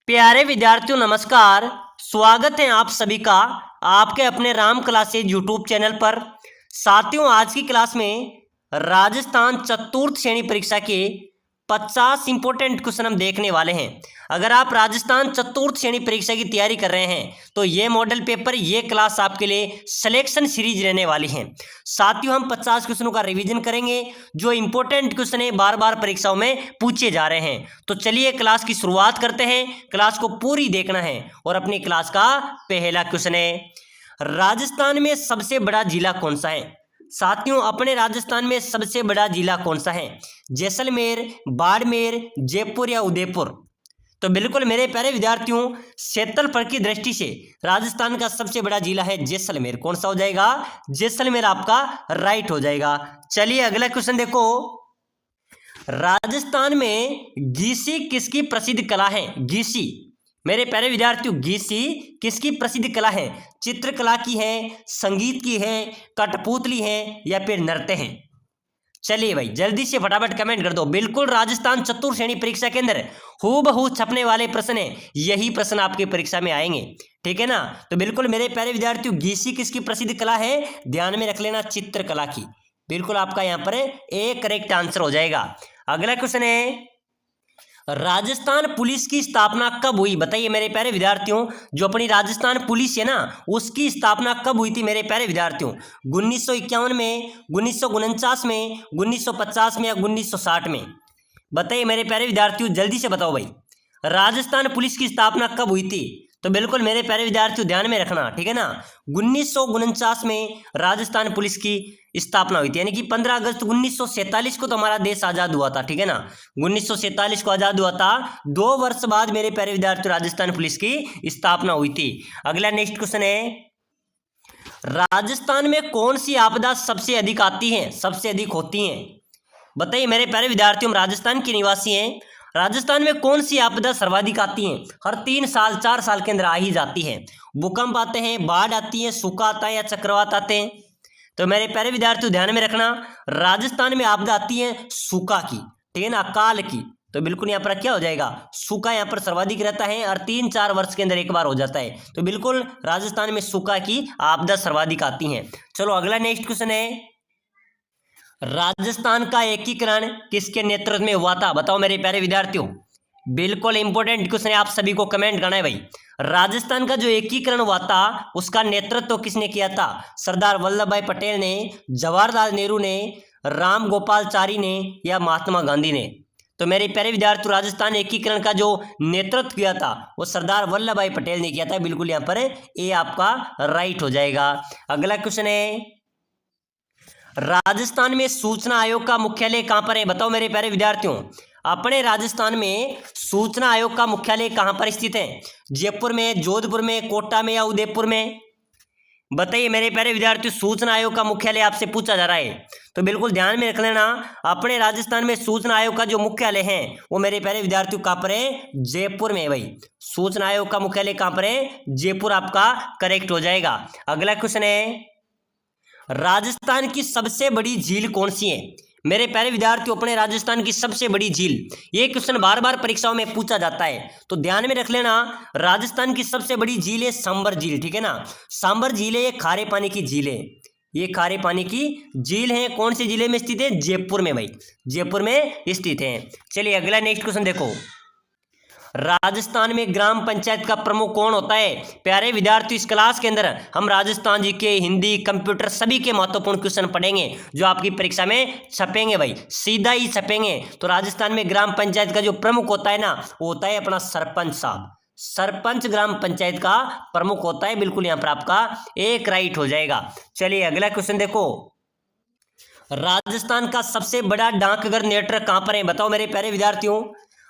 प्यारे विद्यार्थियों नमस्कार। स्वागत है आप सभी का आपके अपने राम क्लासेज यूट्यूब चैनल पर। साथियों, आज की क्लास में राजस्थान चतुर्थ श्रेणी परीक्षा के 50 इंपॉर्टेंट क्वेश्चन हम देखने वाले हैं। अगर आप राजस्थान चतुर्थ श्रेणी परीक्षा की तैयारी कर रहे हैं तो ये मॉडल पेपर, ये क्लास आपके लिए सिलेक्शन सीरीज रहने वाली है। साथियों, हम 50 क्वेश्चनों का रिवीजन करेंगे जो इंपॉर्टेंट क्वेश्चन है, बार बार परीक्षाओं में पूछे जा रहे हैं। तो चलिए क्लास की शुरुआत करते हैं। क्लास को पूरी देखना है और अपनी क्लास का पहला क्वेश्चन है, राजस्थान में सबसे बड़ा जिला कौन सा है। साथियों, अपने राजस्थान में सबसे बड़ा जिला कौन सा है? जैसलमेर, बाड़मेर, जयपुर या उदयपुर? तो बिल्कुल मेरे प्यारे विद्यार्थियों, क्षेत्रफल की दृष्टि से राजस्थान का सबसे बड़ा जिला है जैसलमेर। कौन सा हो जाएगा? जैसलमेर आपका राइट हो जाएगा। चलिए अगला क्वेश्चन देखो, राजस्थान में गीसी किसकी प्रसिद्ध कला है? गीसी मेरे प्यारे विद्यार्थियों, गीसी किसकी प्रसिद्ध कला है? चित्रकला की है, संगीत की है, कठपुतली है या फिर नृत्य है? चलिए भाई जल्दी से फटाफट कमेंट कर दो। बिल्कुल राजस्थान चतुर्थ श्रेणी परीक्षा के अंदर हूबहू छपने वाले प्रश्न है, यही प्रश्न आपकी परीक्षा में आएंगे, ठीक है ना। तो बिल्कुल मेरे प्यारे विद्यार्थियों, गीसी किसकी प्रसिद्ध कला है? ध्यान में रख लेना, चित्रकला की। बिल्कुल आपका यहाँ पर एक करेक्ट आंसर हो जाएगा। अगला क्वेश्चन है, राजस्थान पुलिस की स्थापना कब हुई? बताइए मेरे प्यारे विद्यार्थियों, जो अपनी राजस्थान पुलिस है ना, उसकी स्थापना कब हुई थी मेरे प्यारे विद्यार्थियों? 1951 में, 1949 में, 1950 में या 1960 में? बताइए मेरे प्यारे विद्यार्थियों, जल्दी से बताओ भाई, राजस्थान पुलिस की स्थापना कब हुई थी? तो बिल्कुल मेरे प्यारे विद्यार्थियों ध्यान में रखना, ठीक है ना। 1949 में राजस्थान पुलिस की स्थापना हुई थी, यानी कि 15 अगस्त 1947 को तो हमारा देश आजाद हुआ था, ठीक है ना। 1947 को आजाद हुआ था। 2 वर्ष बाद मेरे प्यारे विद्यार्थियों राजस्थान पुलिस की स्थापना हुई थी। अगला नेक्स्ट क्वेश्चन है, राजस्थान में कौन सी आपदा सबसे अधिक आती है, सबसे अधिक होती है? बताइए मेरे प्यारे विद्यार्थियों, हम राजस्थान के निवासी हैं। राजस्थान में कौन सी आपदा सर्वाधिक आती है? हर 3 साल 4 साल के अंदर आ ही जाती है। भूकंप आते हैं, बाढ़ आती है, सूखा आता है या चक्रवात आते हैं? तो मेरे प्यारे विद्यार्थियों ध्यान में रखना, राजस्थान में आपदा आती है सूखा की, ठीक है ना, अकाल की। तो बिल्कुल यहाँ पर क्या हो जाएगा? सूखा यहाँ पर सर्वाधिक रहता है और 3-4 वर्ष के अंदर एक बार हो जाता है। तो बिल्कुल राजस्थान में सूखा की आपदा सर्वाधिक आती है। चलो अगला नेक्स्ट क्वेश्चन है, राजस्थान का एकीकरण किसके नेतृत्व में हुआ था? बताओ मेरे प्यारे विद्यार्थियों, बिल्कुल इंपॉर्टेंट क्वेश्चन है, आप सभी को कमेंट करना है भाई। राजस्थान का जो एकीकरण हुआ था उसका नेतृत्व किसने किया था? सरदार वल्लभ भाई पटेल ने, जवाहरलाल नेहरू ने, राम गोपालचारी ने या महात्मा गांधी ने? तो मेरे प्यारे विद्यार्थियों, राजस्थान एकीकरण का जो नेतृत्व किया था वो सरदार वल्लभ भाई पटेल ने किया था। बिल्कुल यहाँ पर ए आपका राइट हो जाएगा। अगला क्वेश्चन है, राजस्थान में सूचना आयोग का मुख्यालय कहां पर है? बताओ मेरे प्यारे विद्यार्थियों, अपने राजस्थान में सूचना आयोग का मुख्यालय कहां पर स्थित है? जयपुर में, जोधपुर में, कोटा में या उदयपुर में? बताइए मेरे प्यारे विद्यार्थियों, सूचना आयोग का मुख्यालय आपसे पूछा जा रहा है। तो बिल्कुल ध्यान में रख लेना, अपने राजस्थान में सूचना आयोग का जो मुख्यालय है वो मेरे प्यारे विद्यार्थियों कहां पर है? जयपुर में भाई। सूचना आयोग का मुख्यालय कहां पर है? जयपुर आपका करेक्ट हो जाएगा। अगला क्वेश्चन है, राजस्थान की सबसे बड़ी झील कौन सी है? मेरे प्यारे विद्यार्थियों, अपने राजस्थान की सबसे बड़ी झील, ये क्वेश्चन बार बार परीक्षाओं में पूछा जाता है, तो ध्यान में रख लेना, राजस्थान की सबसे बड़ी झील है सांबर झील, ठीक है ना। सांबर झील है, ये खारे पानी की झील है, ये खारे पानी की झील है। कौन सी जिले में स्थित है? जयपुर में भाई, जयपुर में स्थित है। चलिए अगला नेक्स्ट क्वेश्चन देखो, राजस्थान में ग्राम पंचायत का प्रमुख कौन होता है? प्यारे विद्यार्थी, इस क्लास के अंदर हम राजस्थान जी के हिंदी, कंप्यूटर सभी के महत्वपूर्ण क्वेश्चन पढ़ेंगे जो आपकी परीक्षा में छपेंगे भाई, सीधा ही छपेंगे। तो राजस्थान में ग्राम पंचायत का जो प्रमुख होता है ना, वो होता है अपना सरपंच साहब। सरपंच ग्राम पंचायत का प्रमुख होता है। बिल्कुल यहाँ पर आपका एक राइट हो जाएगा। चलिए अगला क्वेश्चन देखो, राजस्थान का सबसे बड़ा डाकघर नेटवर्क कहां पर है? बताओ मेरे प्यारे विद्यार्थियों,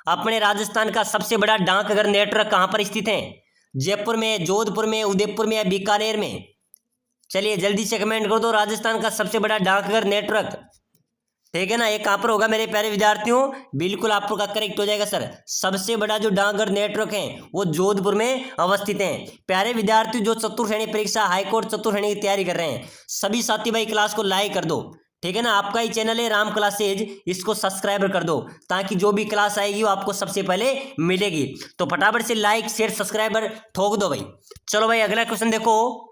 अपने राजस्थान का सबसे बड़ा डाकघर नेटवर्क कहां पर स्थित है? जयपुर में, जोधपुर में, उदयपुर में या बीकानेर में? चलिए जल्दी से कमेंट कर दो, राजस्थान का सबसे बड़ा डाकघर नेटवर्क, ठीक है ना, ये कहां पर होगा मेरे प्यारे विद्यार्थियों? बिल्कुल आपका करेक्ट हो जाएगा सर। सबसे बड़ा जो डाकघर नेटवर्क है वो जोधपुर में अवस्थित है। प्यारे विद्यार्थी, जो चतुर्थ श्रेणी परीक्षा, हाईकोर्ट चतुर्थ श्रेणी की तैयारी कर रहे हैं, सभी साथी भाई क्लास को लाइक कर दो, ठीक है ना। आपका ही चैनल है राम क्लासेज, इसको सब्सक्राइब कर दो ताकि जो भी क्लास आएगी वो आपको सबसे पहले मिलेगी। तो फटाफट से लाइक शेयर सब्सक्राइबर ठोक दो भाई। चलो भाई अगला क्वेश्चन देखो,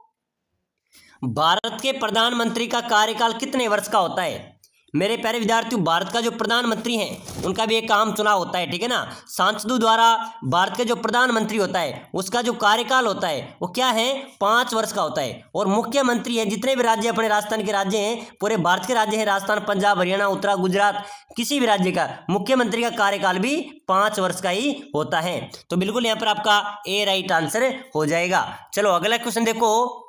भारत के प्रधानमंत्री का कार्यकाल कितने वर्ष का होता है? मेरे प्यारे विद्यार्थियों, भारत का जो प्रधानमंत्री हैं उनका भी एक आम चुनाव होता है, ठीक है ना। सांसदों द्वारा भारत के जो प्रधानमंत्री होता है उसका जो कार्यकाल होता है वो क्या है, 5 वर्ष का होता है। और मुख्यमंत्री हैं, जितने भी राज्य अपने राजस्थान के राज्य हैं, पूरे भारत के राज्य हैं, राजस्थान, पंजाब, हरियाणा, उत्तराखंड, गुजरात, किसी भी राज्य का मुख्यमंत्री का कार्यकाल भी 5 वर्ष का ही होता है। तो बिल्कुल यहाँ पर आपका ए राइट आंसर हो जाएगा। चलो अगला क्वेश्चन देखो,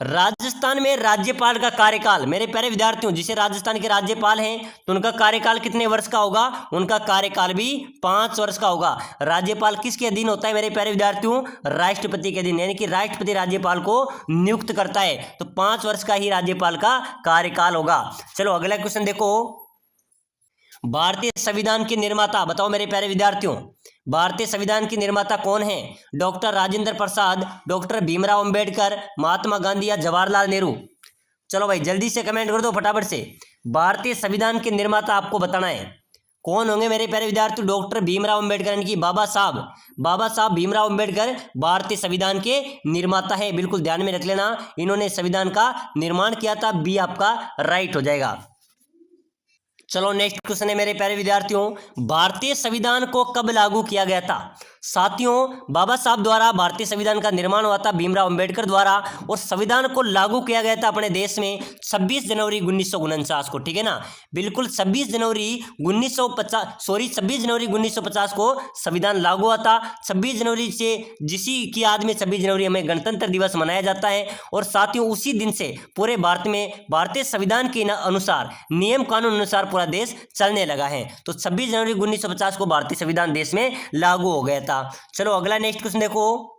राजस्थान में राज्यपाल का कार्यकाल, मेरे प्यारे विद्यार्थियों जिसे राजस्थान के राज्यपाल हैं तो उनका कार्यकाल कितने वर्ष का होगा? उनका कार्यकाल भी 5 वर्ष का होगा। राज्यपाल किसके अधीन होता है मेरे प्यारे विद्यार्थियों? राष्ट्रपति के अधीन, यानी कि राष्ट्रपति राज्यपाल को नियुक्त करता है। तो 5 वर्ष का ही राज्यपाल का कार्यकाल होगा। चलो अगला क्वेश्चन देखो, भारतीय संविधान के निर्माता बताओ मेरे प्यारे विद्यार्थियों, भारतीय संविधान के निर्माता कौन है? डॉक्टर राजेंद्र प्रसाद, डॉक्टर भीमराव अंबेडकर, महात्मा गांधी या जवाहरलाल नेहरू? चलो भाई जल्दी से कमेंट कर दो फटाफट से। भारतीय संविधान के निर्माता आपको बताना है कौन होंगे मेरे प्यारे विद्यार्थियों? डॉक्टर भीमराव अंबेडकर, यानी कि बाबा साहब भीमराव अंबेडकर भारतीय संविधान के निर्माता है। बिल्कुल ध्यान में रख लेना, इन्होंने संविधान का निर्माण किया था। बी आपका राइट हो जाएगा। चलो नेक्स्ट क्वेश्चन है मेरे प्यारे विद्यार्थियों, भारतीय संविधान को कब लागू किया गया था? साथियों बाबा साहब द्वारा भारतीय संविधान का निर्माण हुआ था, भीमराव अंबेडकर द्वारा, और संविधान को लागू किया गया था अपने देश में 26 जनवरी 1949 को, ठीक है ना। बिल्कुल 26 जनवरी 1950 को संविधान लागू हुआ था। 26 जनवरी से जिसी की याद में 26 जनवरी हमें गणतंत्र दिवस मनाया जाता है। और साथियों उसी दिन से पूरे भारत में भारतीय संविधान के अनुसार, नियम कानून अनुसार पूरा देश चलने लगा है। तो 26 जनवरी 1950 को भारतीय संविधान देश में लागू हो गया था। चलो अगला नेक्स्ट क्वेश्चन देखो।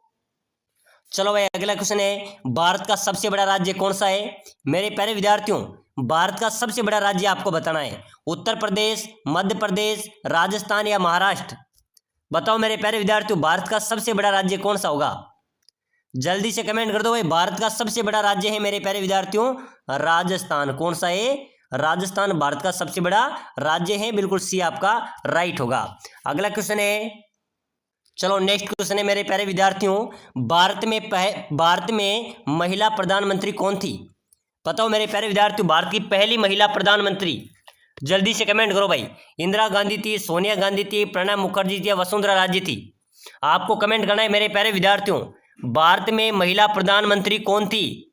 चलो भाई अगला क्वेश्चन है, भारत का सबसे बड़ा राज्य कौन सा है? मेरे प्यारे विद्यार्थियों भारत का सबसे बड़ा राज्य आपको बताना है, उत्तर प्रदेश, मध्य प्रदेश, राजस्थान या महाराष्ट्र? बताओ मेरे प्यारे विद्यार्थियों भारत का सबसे बड़ा राज्य कौन सा होगा? जल्दी से कमेंट कर दो भाई। भारत का सबसे बड़ा राज्य है मेरे प्यारे विद्यार्थियों राजस्थान। कौन सा है? राजस्थान भारत का सबसे बड़ा राज्य है। बिल्कुल सी आपका राइट होगा। अगला क्वेश्चन है, चलो नेक्स्ट क्वेश्चन है मेरे प्यारे विद्यार्थियों, भारत में महिला प्रधानमंत्री कौन थी? बताओ मेरे प्यारे विद्यार्थियों भारत की पहली महिला प्रधानमंत्री? जल्दी से कमेंट करो भाई। इंदिरा गांधी थी, सोनिया गांधी थी, प्रणब मुखर्जी थी या वसुंधरा राजे थी? आपको कमेंट करना है मेरे प्यारे विद्यार्थियों, भारत में महिला प्रधानमंत्री कौन थी?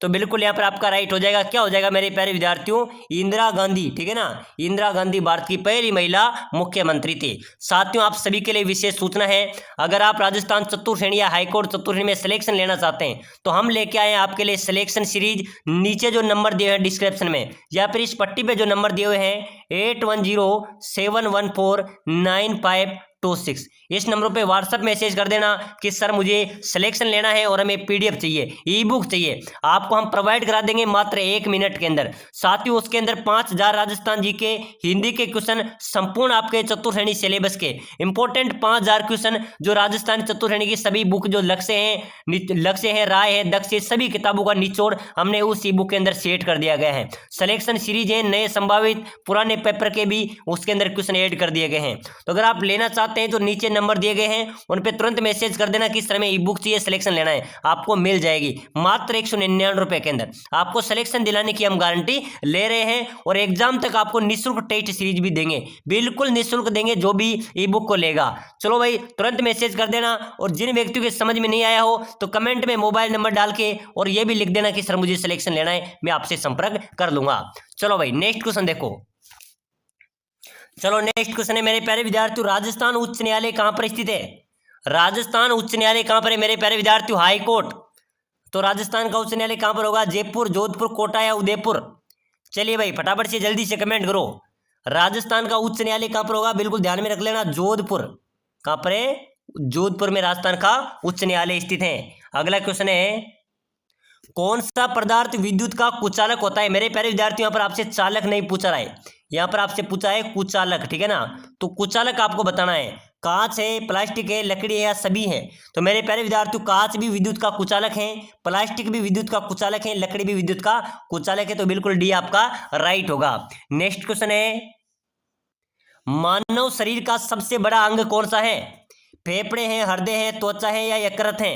तो बिल्कुल यहाँ पर आपका राइट हो जाएगा। क्या हो जाएगा मेरे प्यारे विद्यार्थियों? इंदिरा गांधी, ठीक है ना। इंदिरा गांधी भारत की पहली महिला मुख्यमंत्री थी। साथियों आप सभी के लिए विशेष सूचना है, अगर आप राजस्थान चतुर्थ श्रेणी या हाईकोर्ट चतुर्थ श्रेणी में सिलेक्शन लेना चाहते हैं तो हम लेके आए हैं आपके लिए सिलेक्शन सीरीज। नीचे जो नंबर दिए हैं डिस्क्रिप्शन में या फिर इस पट्टी पे जो नंबर दिए हुए हैं 8107149526, इस नंबर पे व्हाट्सएप मैसेज कर देना कि सर मुझे सिलेक्शन लेना है और हमें पीडीएफ चाहिए, ई बुक चाहिए। आपको हम प्रोवाइड करा देंगे मात्र 1 मिनट के अंदर। साथियों उसके अंदर 5000 राजस्थान जी के हिंदी के क्वेश्चन, संपूर्ण आपके चतुर्थ श्रेणी सिलेबस के इंपॉर्टेंट 5000 क्वेश्चन, जो राजस्थान चतुर्थ श्रेणी की सभी बुक जो लक्ष्य है, राय है, दक्ष है, सभी किताबों का निचोड़ हमने उस ई बुक के अंदर सेट कर दिया गया है। सिलेक्शन सीरीज है, नए संभावित पुराने पेपर के भी उसके अंदर क्वेश्चन ऐड कर दिए गए हैं। तो अगर आप लेना चाहते हैं तो नीचे नंबर दिए गए हैं, उन पे तुरंत मैसेज कर देना कि सर में ई बुक चाहिए, सिलेक्शन लेना है, आपको मिल जाएगी मात्र 199 रुपए के अंदर। आपको सिलेक्शन दिलाने की हम गारंटी ले रहे हैं और एग्जाम तक आपको निःशुल्क टेस्ट सीरीज भी देंगे, बिल्कुल निःशुल्क देंगे जो भी ई बुक को लेगा। चलो भाई तुरंत मैसेज कर देना। और जिन व्यक्तियों के समझ में नहीं आया हो तो कमेंट में मोबाइल नंबर डाल के और ये भी लिख देना कि सर मुझे सिलेक्शन लेना है, मैं आपसे संपर्क कर लूंगा। चलो भाई नेक्स्ट क्वेश्चन देखो। चलो नेक्स्ट क्वेश्चन है मेरे प्यारे विद्यार्थियों, राजस्थान उच्च न्यायालय कहां पर स्थित है? राजस्थान उच्च न्यायालय कहां पर है मेरे प्यारे विद्यार्थियों? High court. तो राजस्थान का उच्च न्यायालय कहां पर होगा? जयपुर, जोधपुर, कोटा या उदयपुर? चलिए भाई फटाफट से जल्दी से कमेंट करो, राजस्थान का उच्च न्यायालय कहां पर होगा? बिल्कुल ध्यान में रख लेना, जोधपुर। कहां पर है? जोधपुर में राजस्थान का उच्च न्यायालय स्थित है। अगला क्वेश्चन है, कौन सा पदार्थ विद्युत का कुचालक होता है? मेरे प्यारे विद्यार्थियों यहाँ पर आपसे चालक नहीं पूछा रहा है, यहाँ पर आपसे पूछा है कुचालक, ठीक है ना। तो कुचालक आपको बताना है, कांच है, प्लास्टिक है, लकड़ी है या सभी है? तो मेरे प्यारे विद्यार्थियों कांच भी विद्युत का कुचालक है, प्लास्टिक भी विद्युत का कुचालक है, लकड़ी भी विद्युत का कुचालक है, तो बिल्कुल डी आपका राइट होगा। नेक्स्ट क्वेश्चन है, मानव शरीर का सबसे बड़ा अंग कौन सा है? फेफड़े हैं, हृदय है, त्वचा है या यकृत है?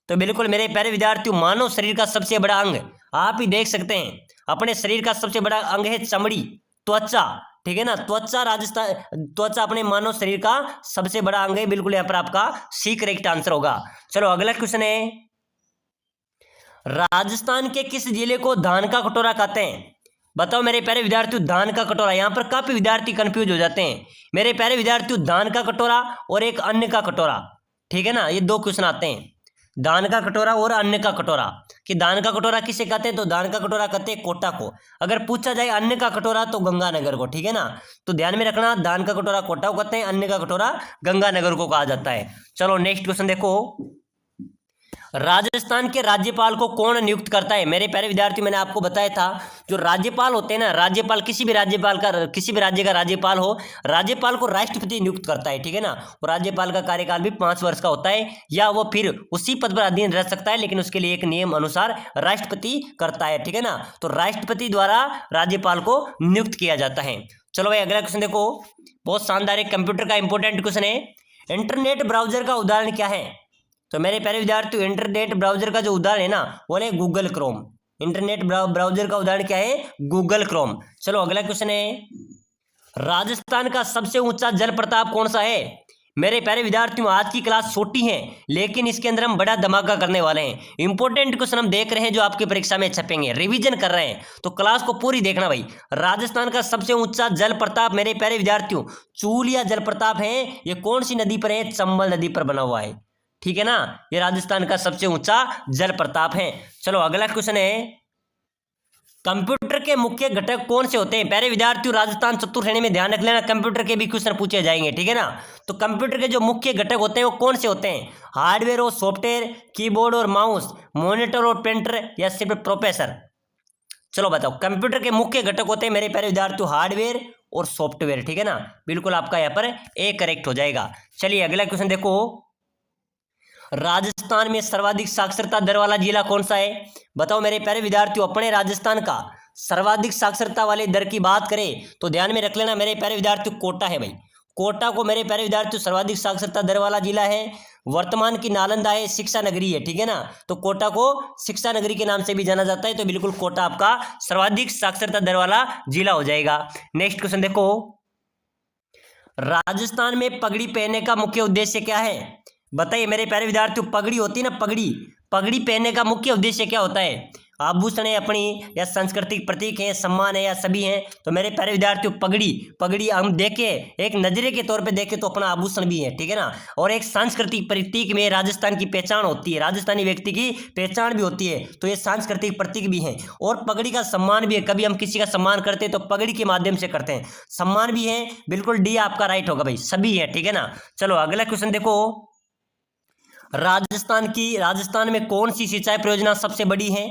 तो बिल्कुल मेरे प्यारे विद्यार्थियों मानव शरीर का सबसे बड़ा अंग आप ही देख सकते हैं, अपने शरीर का सबसे बड़ा अंग है चमड़ी, त्वचा, ठीक है ना। त्वचा अपने मानव शरीर का सबसे बड़ा अंग है, बिल्कुल यहाँ पर आपका सी करेक्ट आंसर होगा। चलो अगला क्वेश्चन है, राजस्थान के किस जिले को धान का कटोरा कहते हैं? बताओ मेरे प्यारे विद्यार्थियों, धान का कटोरा, यहाँ पर काफी विद्यार्थी कंफ्यूज हो जाते हैं मेरे प्यारे विद्यार्थियों। धान का कटोरा और एक अन्य का कटोरा, ठीक है ना, ये दो क्वेश्चन आते हैं, धान का कटोरा और अन्य का कटोरा। कि धान का कटोरा किसे कहते हैं? तो धान का कटोरा कहते हैं कोटा को। अगर पूछा जाए अन्य का कटोरा तो गंगानगर को, ठीक है ना। तो ध्यान में रखना, धान का कटोरा कोटा को कहते हैं, अन्य का कटोरा गंगानगर को कहा जाता है। चलो नेक्स्ट क्वेश्चन देखो, राजस्थान के राज्यपाल को कौन नियुक्त करता है? मेरे प्यारे विद्यार्थी मैंने आपको बताया था, जो राज्यपाल होते हैं ना, राज्यपाल किसी भी राज्य का राज्यपाल हो, राज्यपाल को राष्ट्रपति नियुक्त करता है, ठीक है ना। और राज्यपाल का कार्यकाल भी 5 वर्ष का होता है, या वो फिर उसी पद पर अधीन रह सकता है, लेकिन उसके लिए एक नियम अनुसार राष्ट्रपति करता है, ठीक है ना। तो राष्ट्रपति द्वारा राज्यपाल को नियुक्त किया जाता है। चलो भाई अगला क्वेश्चन देखो, बहुत शानदार है, कंप्यूटर का इंपॉर्टेंट क्वेश्चन है, इंटरनेट ब्राउजर का उदाहरण क्या है? तो मेरे प्यारे विद्यार्थियों इंटरनेट ब्राउजर का जो उदाहरण है ना वो है गूगल क्रोम। इंटरनेट ब्राउजर का उदाहरण क्या है? Google Chrome. चलो अगला क्वेश्चन है, राजस्थान का सबसे ऊंचा जल प्रताप कौन सा है? मेरे प्यारे विद्यार्थियों आज की क्लास छोटी है, लेकिन इसके अंदर हम बड़ा धमाका करने वाले हैं। इंपॉर्टेंट क्वेश्चन हम देख रहे हैं जो आपकी परीक्षा में छपेंगे, रिवीजन कर रहे हैं, तो क्लास को पूरी देखना भाई। राजस्थान का सबसे ऊंचा जल प्रताप मेरे प्यारे विद्यार्थियों चूलिया जल प्रताप है। ये कौन सी नदी पर है? चंबल नदी पर बना हुआ है, ठीक है ना। ये राजस्थान का सबसे ऊंचा जल प्रताप है। चलो अगला क्वेश्चन है, कंप्यूटर के मुख्य घटक कौन से होते हैं? प्यारे विद्यार्थियों राजस्थान चतुर्थ श्रेणी में ध्यान रख लेना, कंप्यूटर के भी क्वेश्चन पूछे जाएंगे, ठीक है ना। तो कंप्यूटर के जो मुख्य घटक होते हैं वो कौन से होते हैं? हार्डवेयर और सॉफ्टवेयर, कीबोर्ड और माउस, मॉनिटर और प्रिंटर, या सिर्फ प्रोसेसर? चलो बताओ, कंप्यूटर के मुख्य घटक होते हैं मेरे प्यारे विद्यार्थियों हार्डवेयर और सॉफ्टवेयर, ठीक है ना। बिल्कुल आपका यहाँ पर ए करेक्ट हो जाएगा। चलिए अगला क्वेश्चन देखो, राजस्थान में सर्वाधिक साक्षरता दर वाला जिला कौन सा है? बताओ मेरे प्यारे विद्यार्थियों, अपने राजस्थान का सर्वाधिक साक्षरता वाले दर की बात करें तो ध्यान में रख लेना मेरे प्यारे विद्यार्थियों, कोटा है भाई। कोटा को मेरे प्यारे विद्यार्थियों सर्वाधिक साक्षरता दर वाला जिला है। वर्तमान की नालंदा है, शिक्षा नगरी है, ठीक है ना। तो कोटा को शिक्षा नगरी के नाम से भी जाना जाता है, तो बिल्कुल कोटा आपका सर्वाधिक साक्षरता दर वाला जिला हो जाएगा। नेक्स्ट क्वेश्चन देखो, राजस्थान में पगड़ी पहनने का मुख्य उद्देश्य क्या है? बताइए मेरे प्यारे विद्यार्थियों, पगड़ी होती है ना, पगड़ी पहनने का मुख्य उद्देश्य क्या होता है? आभूषण है अपनी, या सांस्कृतिक प्रतीक है, सम्मान है, या सभी हैं? तो मेरे प्यारे विद्यार्थियों पगड़ी हम देखे एक नजरे के तौर पे देखें तो अपना आभूषण भी है, ठीक है ना। और एक सांस्कृतिक प्रतीक में राजस्थान की पहचान होती है, राजस्थानी व्यक्ति की पहचान भी होती है, तो ये सांस्कृतिक प्रतीक भी है। और पगड़ी का सम्मान भी है, कभी हम किसी का सम्मान करते हैं तो पगड़ी के माध्यम से करते हैं, सम्मान भी है। बिल्कुल डी आपका राइट होगा भाई, सभी है, ठीक है ना। चलो अगला क्वेश्चन देखो, राजस्थान में कौन सी सिंचाई परियोजना सबसे बड़ी है?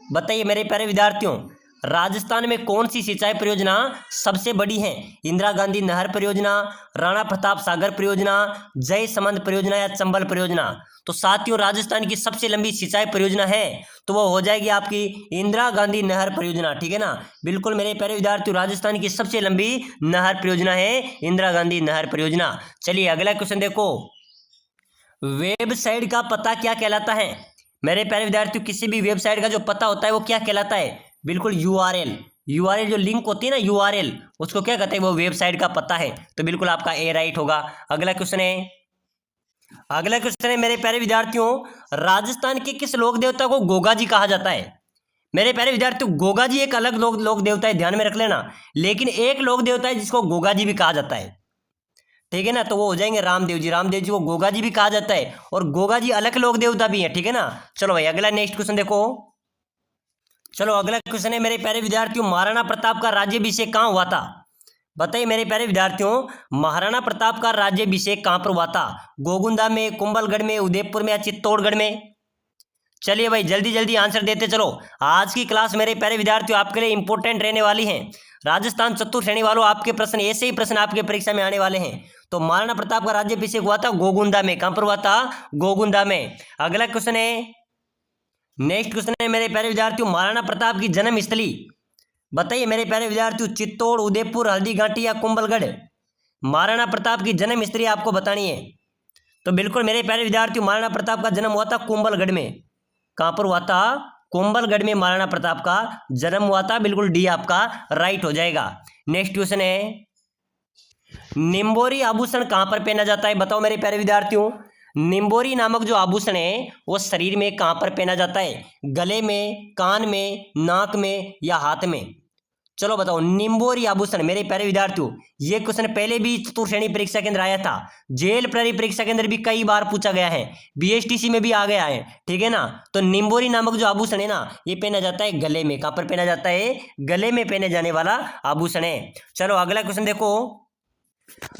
बताइए मेरे प्यारे विद्यार्थियों, राजस्थान में कौन सी सिंचाई परियोजना सबसे बड़ी है? इंदिरा गांधी नहर परियोजना, राणा प्रताप सागर परियोजना, जय समंद परियोजना, या चंबल परियोजना? तो साथियों राजस्थान की सबसे लंबी सिंचाई परियोजना है तो वो हो जाएगी आपकी इंदिरा गांधी नहर परियोजना, ठीक है ना। बिल्कुल मेरे प्यारे विद्यार्थियों, राजस्थान की सबसे लंबी नहर परियोजना है इंदिरा गांधी नहर परियोजना। चलिए अगला क्वेश्चन देखो, वेबसाइट का पता क्या कहलाता है? मेरे प्यारे विद्यार्थियों, किसी भी वेबसाइट का जो पता होता है वो क्या कहलाता है? बिल्कुल यूआरएल जो लिंक होती है ना, यूआरएल, उसको क्या कहते हैं? वो वेबसाइट का पता है, तो बिल्कुल आपका ए राइट होगा। अगला क्वेश्चन है मेरे प्यारे विद्यार्थियों, राजस्थान के किस लोक देवता को गोगा जी कहा जाता है? मेरे प्यारे विद्यार्थियों, गोगा जी एक अलग लोक देवता है, ध्यान में रख लेना, लेकिन एक लोक देवता है जिसको गोगा जी भी कहा जाता है, ठीक है ना। तो वो हो जाएंगे रामदेव जी को गोगा जी भी कहा जाता है, और गोगा जी अलग लोक देवता भी है, ठीक है ना। चलो भाई अगला नेक्स्ट क्वेश्चन देखो, अगला क्वेश्चन है मेरे प्यारे विद्यार्थियों, महाराणा प्रताप का राज्याभिषेक कहाँ हुआ था? बताइए मेरे प्यारे विद्यार्थियों, महाराणा प्रताप का राज्याभिषेक कहाँ पर हुआ था? गोगुंदा में, कुंभलगढ़ में, उदयपुर में, या चित्तौड़गढ़ में? चलिए भाई जल्दी जल्दी आंसर देते चलो। आज की क्लास मेरे प्यारे विद्यार्थियों आपके लिए इंपॉर्टेंट रहने वाली है। राजस्थान चतुर श्रेणी वालों, आपके प्रश्न ऐसे ही प्रश्न आपके परीक्षा में आने वाले हैं। तो महाराणा प्रताप का राज्याभिषेक हुआ था गोगुंदा में। कहां पर हुआ था? गोगुंदा में। अगला क्वेश्चन है, नेक्स्ट क्वेश्चन है मेरे प्यारे विद्यार्थियों, महाराणा प्रताप की जन्म स्थली बताइए मेरे प्यारे विद्यार्थियों। चित्तौड़, उदयपुर, हल्दीघाटी या कुंभलगढ़? महाराणा प्रताप की जन्म स्थली आपको बतानी है। तो बिल्कुल मेरे प्यारे विद्यार्थियों, महाराणा प्रताप का जन्म हुआ था कुंभलगढ़ में। कहां पर हुआ था? कुंभलगढ़ में महाराणा प्रताप का जन्म हुआ था। बिल्कुल डी आपका राइट हो जाएगा। नेक्स्ट क्वेश्चन है, निम्बोरी आभूषण कहां पर पहना जाता है बताओ मेरे प्यारे विद्यार्थियों। निम्बोरी नामक जो आभूषण है वो शरीर में कहां पर पहना जाता है? गले में, कान में, नाक में या हाथ में? चलो बताओ। निम्बोरी आभूषण मेरे प्यारे विद्यार्थियों, ये क्वेश्चन पहले भी चतुर श्रेणी परीक्षा के अंदर आया था। जेल प्रहरी परीक्षा के अंदर भी कई बार पूछा गया है। बीएसटीसी में भी आ गया है, ठीक है ना। तो निम्बोरी नामक जो आभूषण है ना, ये पहना जाता है गले में। कहां पर पहना जाता है? गले में पहने जाने वाला आभूषण है। चलो अगला क्वेश्चन देखो,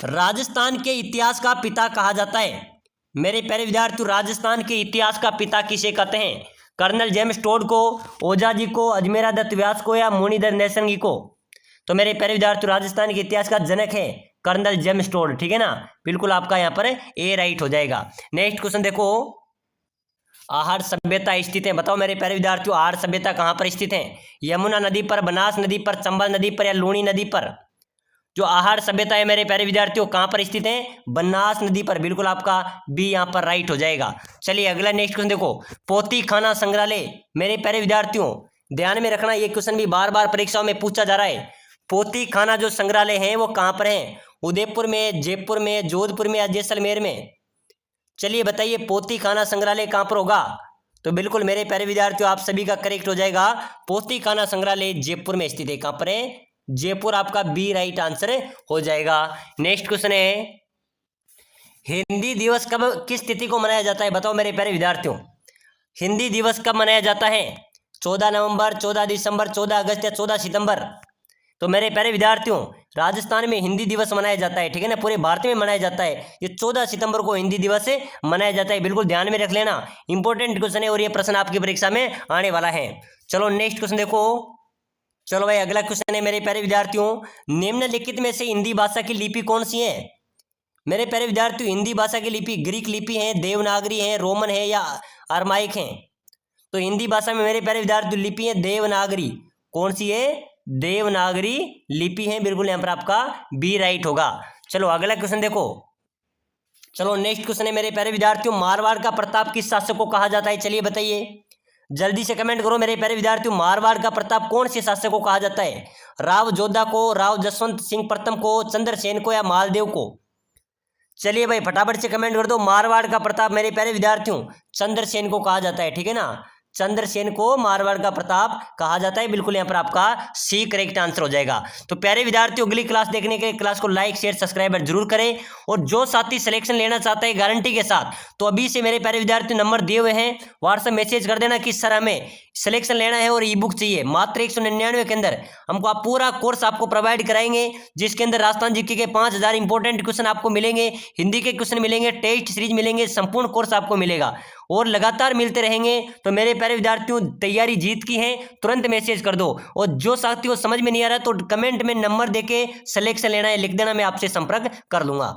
राजस्थान के इतिहास का पिता कहा जाता है मेरे प्यारे विद्यार्थियों। राजस्थान के इतिहास का पिता किसे कहते हैं? कर्नल जेम्स टोड को, ओझा जी को, अजमेरा दत्त व्यास को या मुनिधर नेसंगी को? तो मेरे प्यारे विद्यार्थियों, राजस्थान के इतिहास का जनक है कर्नल जेम्स टोड, ठीक है ना। बिल्कुल आपका यहाँ पर ए राइट हो जाएगा। नेक्स्ट क्वेश्चन देखो, आहड़ सभ्यता स्थित है बताओ मेरे प्यारे विद्यार्थियों। आहड़ सभ्यता कहाँ पर स्थित है? यमुना नदी पर, बनास नदी पर, चंबल नदी पर या लूणी नदी पर? जो आहड़ सभ्यता है मेरे प्यारे विद्यार्थियों कहां पर स्थित है? बनास नदी पर। बिल्कुल आपका बी यहां पर राइट हो जाएगा। चलिए अगला नेक्स्ट क्वेश्चन देखो, पोती खाना संग्रहालय मेरे प्यारे विद्यार्थियों ध्यान में रखना, ये क्वेश्चन भी बार बार परीक्षाओं में पूछा जा रहा है। पोती खाना जो संग्रहालय है वो कहां पर है? उदयपुर में, जयपुर में, जोधपुर में या जैसलमेर में? चलिए बताइए पोती खाना संग्रहालय कहां पर होगा? तो बिल्कुल मेरे प्यारे विद्यार्थियों आप सभी का करेक्ट हो जाएगा। पोती खाना संग्रहालय जयपुर में स्थित है। कहां पर है? जयपुर। आपका बी राइट आंसर हो जाएगा। नेक्स्ट क्वेश्चन है, हिंदी दिवस कब, किस तिथि को मनाया जाता है बताओ मेरे प्यारे विद्यार्थियों। हिंदी दिवस कब मनाया जाता है? 14 नवंबर, 14 दिसंबर, 14 अगस्त या 14 सितंबर? तो मेरे प्यारे विद्यार्थियों, राजस्थान में हिंदी दिवस मनाया जाता है, ठीक है ना। पूरे भारत में मनाया जाता है। ये 14 सितंबर को हिंदी दिवस मनाया जाता है। बिल्कुल ध्यान में रख लेना, इंपॉर्टेंट क्वेश्चन है और ये प्रश्न आपकी परीक्षा में आने वाला है। चलो नेक्स्ट क्वेश्चन देखो। चलो भाई अगला क्वेश्चन है मेरे प्यारे विद्यार्थियों, निम्नलिखित में से हिंदी भाषा की लिपि कौन सी है? मेरे प्यारे विद्यार्थियों, हिंदी भाषा की लिपि ग्रीक लिपि है, देवनागरी है, रोमन है या अरमाइक है? तो हिंदी भाषा में मेरे प्यारे विद्यार्थियों लिपि है देवनागरी। कौन सी है? देवनागरी लिपि है। बिल्कुल यहाँ पर आपका बी राइट होगा। चलो अगला क्वेश्चन देखो। चलो नेक्स्ट क्वेश्चन है मेरे प्यारे विद्यार्थियों, मारवाड़ का प्रताप किस शासक को कहा जाता है? चलिए बताइए, जल्दी से कमेंट करो मेरे प्यारे विद्यार्थियों। मारवाड़ का प्रताप कौन से शासक को कहा जाता है? राव जोधा को, राव जसवंत सिंह प्रथम को, चंद्रसेन को या मालदेव को? चलिए भाई फटाफट से कमेंट कर दो। मारवाड़ का प्रताप मेरे प्यारे विद्यार्थियों चंद्रसेन को कहा जाता है, ठीक है ना। चंद्रसेन को मारवाड़ का प्रताप कहा जाता है। बिल्कुल यहाँ पर आपका सी करेक्ट आंसर हो जाएगा। तो प्यारे विद्यार्थियों, अगली क्लास देखने के लिए क्लास को लाइक शेयर सब्सक्राइब जरूर करें। और जो साथी सिलेक्शन लेना चाहता है गारंटी के साथ, तो अभी से मेरे प्यारे विद्यार्थियों नंबर दिए हुए हैं, व्हाट्सएप मैसेज कर देना कि सर हमें सिलेक्शन लेना है और ई बुक चाहिए। मात्र 199 के अंदर हमको आप पूरा कोर्स आपको प्रोवाइड कराएंगे, जिसके अंदर राजस्थान जीके के 5000 इंपॉर्टेंट क्वेश्चन आपको मिलेंगे, हिंदी के क्वेश्चन मिलेंगे, टेस्ट सीरीज मिलेंगे, संपूर्ण कोर्स आपको मिलेगा और लगातार मिलते रहेंगे। तो मेरे प्यारे विद्यार्थियों, तैयारी जीत की है, तुरंत मैसेज कर दो। और जो साथी को समझ में नहीं आ रहा तो कमेंट में नंबर देके सिलेक्शन लेना है लिख देना, मैं आपसे संपर्क कर लूंगा।